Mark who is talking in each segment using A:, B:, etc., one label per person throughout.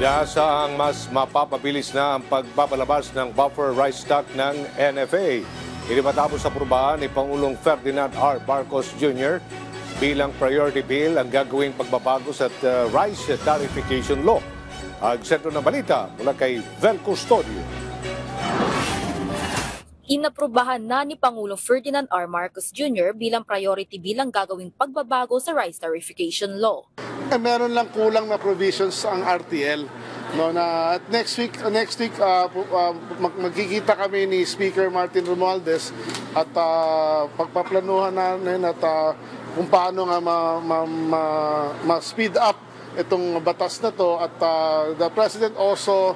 A: Inaasahang mas mapapabilis na ang pagpapalabas ng buffer rice stock ng NFA. Ito matapos aprubahan ni Pangulong Ferdinand R. Marcos Jr. bilang priority bill ang gagawing pagbabago sa rice tariffication law. Ang sentro ng balita mula kay Vel Custodio.
B: Inaprubahan na ni Pangulong Ferdinand R. Marcos Jr. bilang priority bill ang gagawing pagbabago sa rice tariffication law.
C: Meron lang kulang na provisions ang RTL, no, na at next week magkikita kami ni Speaker Martin Romualdez at pagpaplanuhan namin at kung paano nga ma-speed up itong batas na to at the President also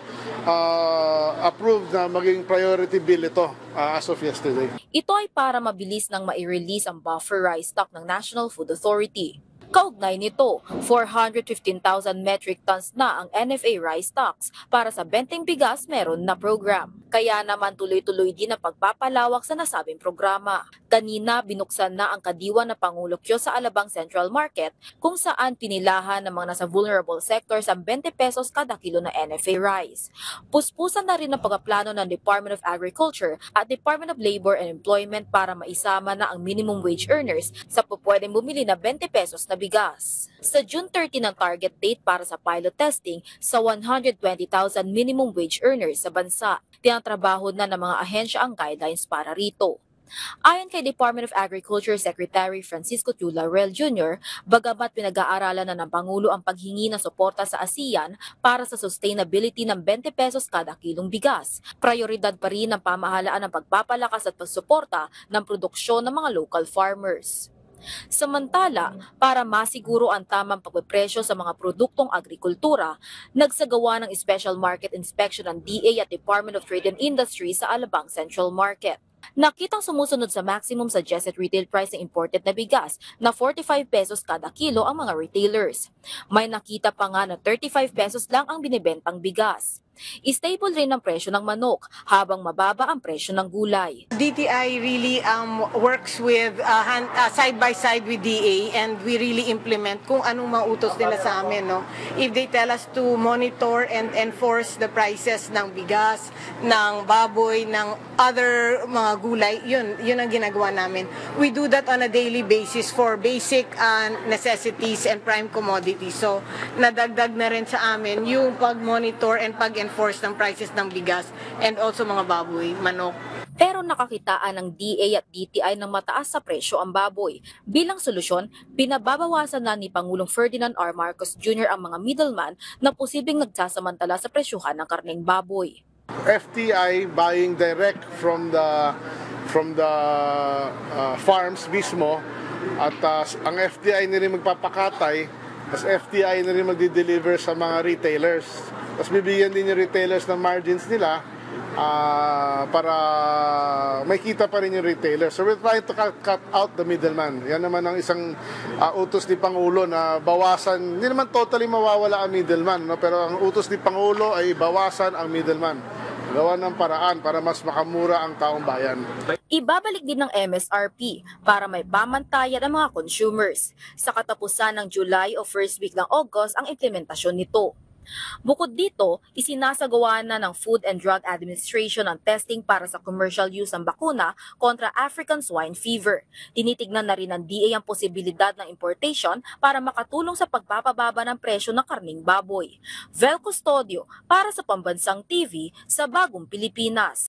C: approved na maging priority bill ito as of yesterday.
B: Ito ay para mabilis nang mai-release ang buffer rice stock ng National Food Authority. Kaugnay nito, 415,000 metric tons na ang NFA rice stocks para sa benteng bigas meron na program. Kaya naman tuloy-tuloy din ang pagpapalawak sa nasabing programa. Kanina binuksan na ang kadiwa na Pangulokyo sa Alabang Central Market kung saan pinilahan ng mga nasa vulnerable sectors ang 20 pesos kada kilo na NFA rice. Puspusan na rin ang pagpaplano ng Department of Agriculture at Department of Labor and Employment para maisama na ang minimum wage earners sa pupwedeng bumili na 20 pesos na bigas. Sa June 30 ng target date para sa pilot testing sa 120,000 minimum wage earners sa bansa. Tinatrabaho na ng mga ahensya ang guidelines para rito. Ayon kay Department of Agriculture Secretary Francisco Tiu Laurel Jr., bagamat pinag-aaralan na ng Pangulo ang paghingi ng suporta sa ASEAN para sa sustainability ng 20 pesos kada kilong bigas, prioridad pa rin ng pamahalaan ang pagpapalakas at pagsuporta ng produksyon ng mga local farmers. Samantala, para masiguro ang tamang pagpepresyo sa mga produktong agrikultura, nagsagawa ng special market inspection ng DA at Department of Trade and Industry sa Alabang Central Market. Nakitang sumusunod sa maximum suggested retail price ng imported na bigas na 45 pesos kada kilo ang mga retailers. May nakita pa nga na 35 pesos lang ang binibentang bigas. Stable rin ang presyo ng manok habang mababa ang presyo ng gulay.
D: DTI really works with side by side with DA and we really implement kung anong mautos nila sa amin. No? If they tell us to monitor and enforce the prices ng bigas, ng baboy, ng other mga gulay, yun ang ginagawa namin. We do that on a daily basis for basic necessities and prime commodities. So nadagdag na rin sa amin yung pag-monitor and pag-enforce ng prices ng bigas and also mga baboy, manok.
B: Pero nakakitaan ng DA at DTI ng mataas sa presyo ang baboy. Bilang solusyon, pinababawasan na ni Pangulong Ferdinand R. Marcos Jr. ang mga middleman na posibleng nagsasamantala sa presyuhan ng karneng baboy.
C: FTI buying direct from the farms mismo at ang FTI na rin magpapakatay, as FTI na rin magdi-deliver sa mga retailers. Tapos bibigyan din yung retailers ng margins nila para may kita pa rin yung retailer. So we're trying to cut out the middleman. Yan naman ang isang utos ni Pangulo na bawasan, hindi naman totally mawawala ang middleman, no? Pero ang utos ni Pangulo ay bawasan ang middleman. Gawa ng paraan para mas makamura ang taong bayan.
B: Ibabalik din ng MSRP para may pamantayan ang mga consumers. Sa katapusan ng July o first week ng August ang implementasyon nito. Bukod dito, isinasagawa na ng Food and Drug Administration ang testing para sa commercial use ng bakuna kontra African Swine Fever. Tinitignan na rin ng DA ang posibilidad ng importation para makatulong sa pagpapababa ng presyo ng karning baboy. Vel Custodio para sa Pambansang TV sa Bagong Pilipinas.